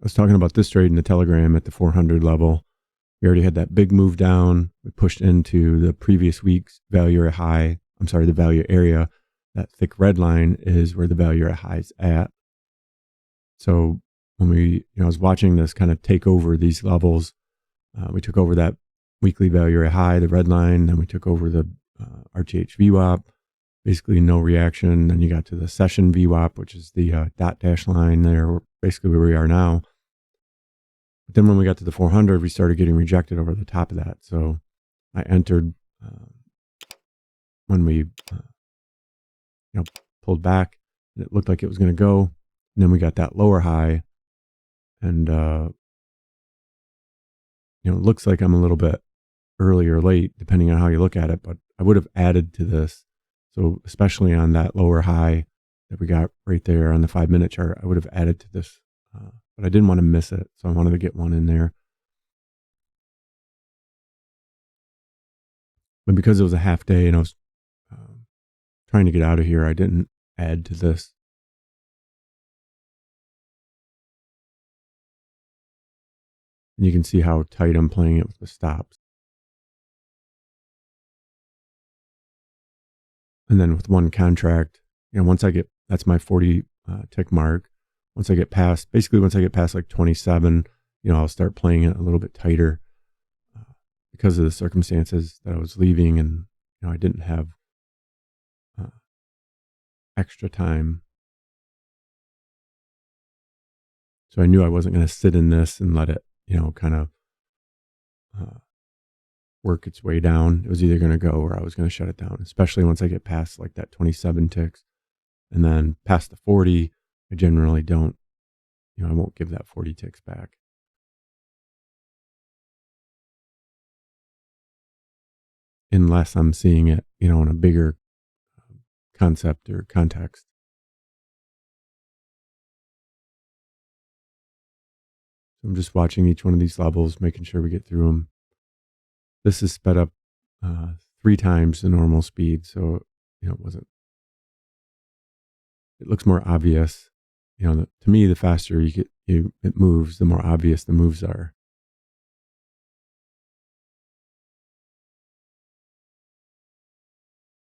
I was talking about this trade in the Telegram at the 400 level. We already had that big move down. We pushed into the previous week's value area high. I'm sorry, the value area. That thick red line is where the value area high is at. So when I was watching this kind of take over these levels, we took over that weekly value area high, the red line. Then we took over the RTH VWAP. Basically no reaction. Then you got to the session VWAP, which is the dot dash line there, basically where we are now. But then when we got to the 400, we started getting rejected over the top of that. So I entered when we pulled back, and it looked like it was going to go. And then we got that lower high, and it looks like I'm a little bit early or late, depending on how you look at it. But I would have added to this. So especially on that lower high that we got right there on the 5-minute chart, I would have added to this. But I didn't want to miss it, so I wanted to get one in there. But because it was a half day and I was trying to get out of here, I didn't add to this. And you can see how tight I'm playing it with the stops. And then with one contract, once I get, that's my 40 tick mark. Once I get past like 27, I'll start playing it a little bit tighter because of the circumstances that I was leaving, and I didn't have extra time. So I knew I wasn't going to sit in this and let it, kind of work its way down. It was either going to go or I was going to shut it down, especially once I get past like that 27 ticks. And then past the 40, I generally don't, I won't give that 40 ticks back. Unless I'm seeing it, in a bigger concept or context. So I'm just watching each one of these levels, making sure we get through them. This is sped up 3 times the normal speed, so it looks more obvious. To me, the faster it moves, the more obvious the moves are.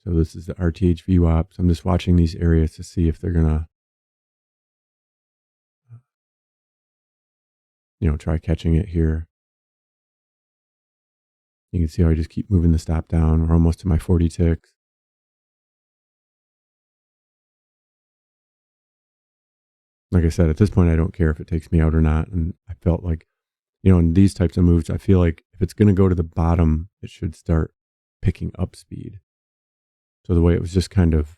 So this is the RTH VWAP. So I'm just watching these areas to see if they're gonna, try catching it here. You can see how I just keep moving the stop down. We're almost to my 40 ticks. Like I said, at this point, I don't care if it takes me out or not. And I felt like, in these types of moves, I feel like if it's going to go to the bottom, it should start picking up speed. So the way it was just kind of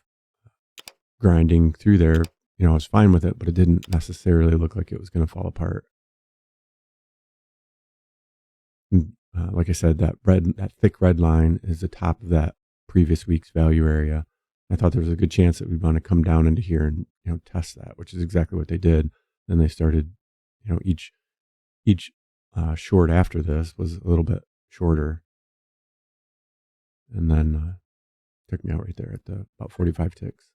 grinding through there, I was fine with it, but it didn't necessarily look like it was going to fall apart. And, like I said, that thick red line is the top of that previous week's value area. I thought there was a good chance that we'd want to come down into here and test that, which is exactly what they did. Then they started, each short after this was a little bit shorter, and then took me out right there at about 45 ticks.